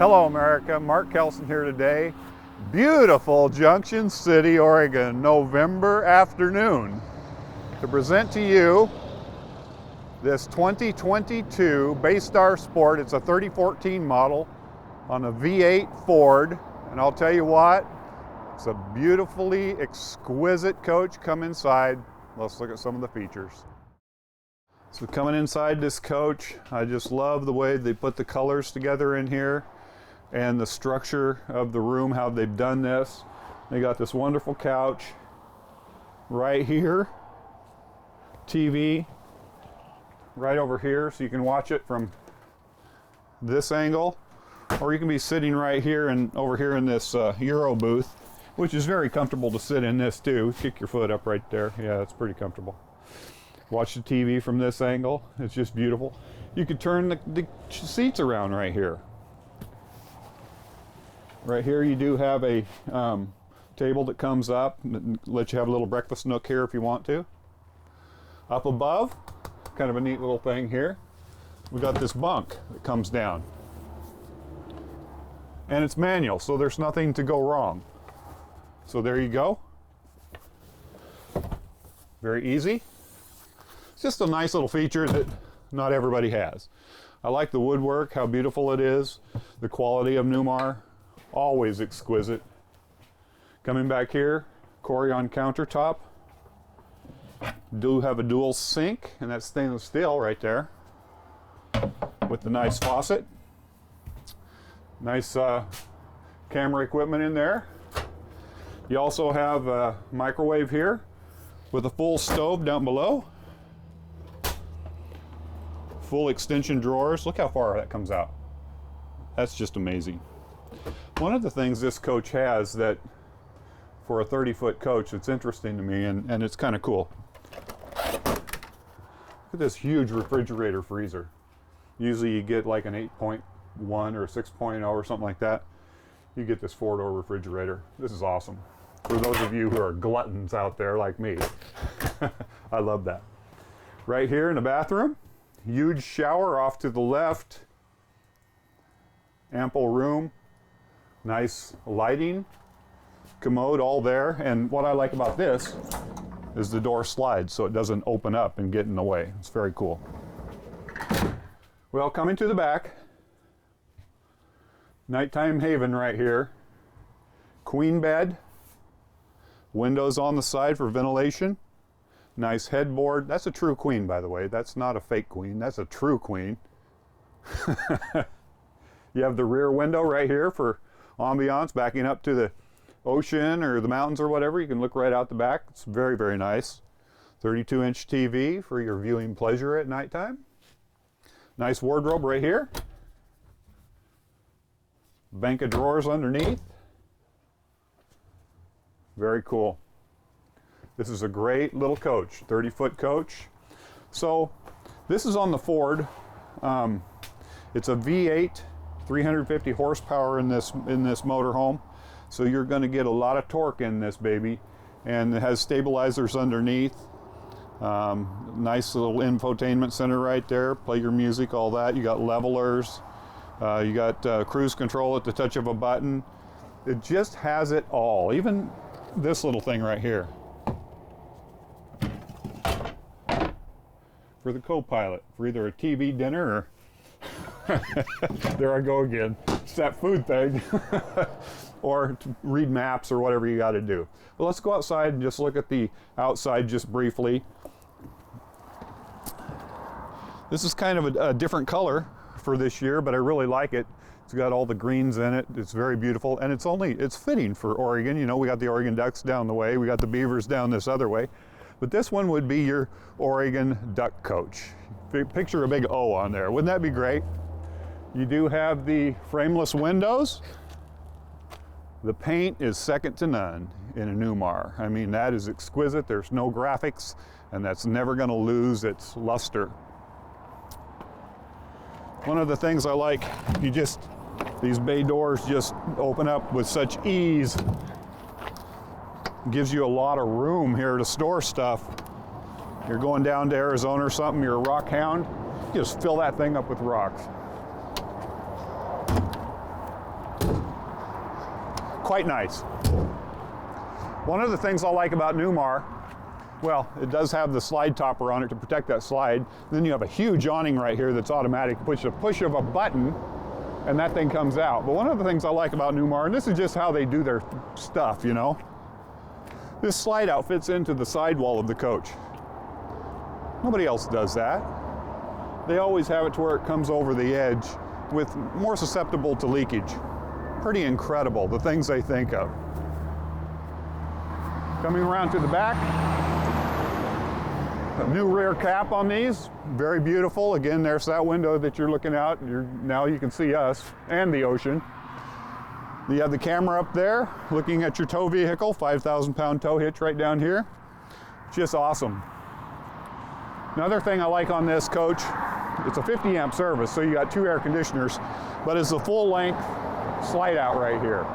Hello America, MKelson here today. Beautiful Junction City, Oregon, November afternoon to present to you this 2022 Bay Star Sport. It's a 3014 model on a V8 Ford, and I'll tell you what, it's a beautifully exquisite coach. Come inside, let's look at some of the features. So coming inside this coach, I just love the way they put the colors together in here and the structure of the room, how they've done this. They got this wonderful couch right here, TV right over here, so you can watch it from this angle, or you can be sitting right here and over here in this Euro booth, which is very comfortable to sit in this too. Kick your foot up right there. Yeah, it's pretty comfortable. Watch the TV from this angle. It's just beautiful. You could turn the seats around right here. Right here you do have a table that comes up and lets you have a little breakfast nook here if you want to. Up above, kind of a neat little thing here, we got this bunk that comes down. And it's manual, so there's nothing to go wrong. So there you go. Very easy. It's just a nice little feature that not everybody has. I like the woodwork, how beautiful it is, the quality of Newmar. Always exquisite. Coming back here, Corian countertop. Do have a dual sink, and that's stainless steel right there with the nice faucet. Nice camera equipment in there. You also have a microwave here with a full stove down below. Full extension drawers. Look how far that comes out. That's just amazing. One of the things this coach has that for a 30-foot coach, it's interesting to me, and it's kind of cool. Look at this huge refrigerator freezer. Usually you get like an 8.1 or 6.0 or something like that. You get this 4-door refrigerator. This is awesome. For those of you who are gluttons out there like me, I love that. Right here in the bathroom, huge shower off to the left. Ample room. Nice lighting, commode all there, and what I like about this is the door slides so it doesn't open up and get in the way. It's very cool. Well, coming to the back, nighttime haven right here, queen bed, windows on the side for ventilation, nice headboard. That's a true queen, by the way. That's not a fake queen, that's a true queen. You have the rear window right here for ambiance, backing up to the ocean or the mountains or whatever. You can look right out the back. It's very, very nice. 32-inch TV for your viewing pleasure at nighttime. Nice wardrobe right here. Bank of drawers underneath. Very cool. This is a great little coach, 30-foot coach. So this is on the Ford. It's a V8. 350 horsepower in this motorhome, so you're going to get a lot of torque in this baby, and it has stabilizers underneath. Nice little infotainment center right there. Play your music, all that. You got levelers. You got cruise control at the touch of a button. It just has it all. Even this little thing right here for the co-pilot for either a TV dinner or there I go again. It's that food thing. Or to read maps or whatever you got to do. Well, let's go outside and just look at the outside just briefly. This is kind of a different color for this year, but I really like it. It's got all the greens in it. It's very beautiful, and it's fitting for Oregon. You know, we got the Oregon Ducks down the way. We got the Beavers down this other way. But this one would be your Oregon Duck coach. Picture a big O on there. Wouldn't that be great? You do have the frameless windows. The paint is second to none in a Newmar. I mean, that is exquisite. There's no graphics, and that's never going to lose its luster. One of the things I like, these bay doors just open up with such ease. Gives you a lot of room here to store stuff. You're going down to Arizona or something, you're a rock hound, you just fill that thing up with rocks. quite nice. One of the things I like about Newmar, well, it does have the slide topper on it to protect that slide. Then you have a huge awning right here that's automatic. Push of a button and that thing comes out. But one of the things I like about Newmar, and this is just how they do their stuff, you know, this slide out fits into the sidewall of the coach. Nobody else does that. They always have it to where it comes over the edge with more susceptible to leakage. Pretty incredible, the things they think of. Coming around to the back, a new rear cap on these, very beautiful. Again, there's that window that you're looking out. Now you can see us and the ocean. You have the camera up there looking at your tow vehicle, 5,000-pound tow hitch right down here. Just awesome. Another thing I like on this coach, it's a 50 amp service, so you got 2 air conditioners, but it's a full length slide out right here.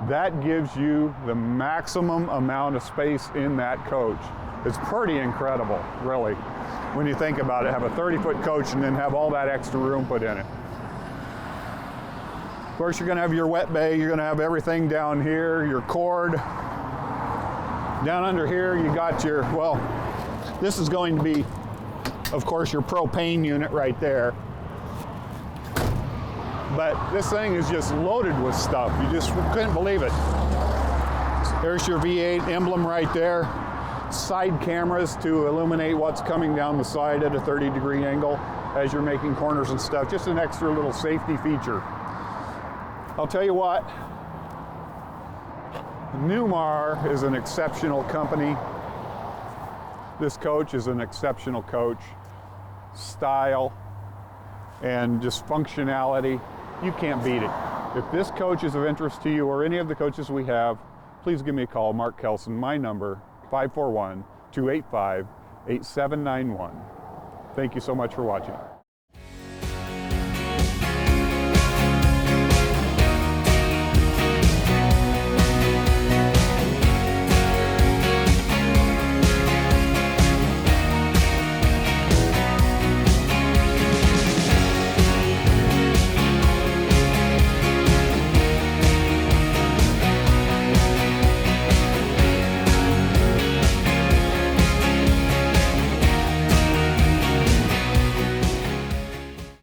That gives you the maximum amount of space in that coach. It's pretty incredible, really, when you think about it. Have a 30-foot coach and then have all that extra room put in it. Of course, you're gonna have your wet bay, you're gonna have everything down here, your cord. Down under here, you got your, well, this is going to be, of course, your propane unit right there. But this thing is just loaded with stuff. You just couldn't believe it. There's your V8 emblem right there. Side cameras to illuminate what's coming down the side at a 30-degree angle as you're making corners and stuff. Just an extra little safety feature. I'll tell you what, Newmar is an exceptional company. This coach is an exceptional coach. Style and just functionality, you can't beat it. If this coach is of interest to you or any of the coaches we have, please give me a call, Mark Kelson. My number, 541-285-8791. Thank you so much for watching.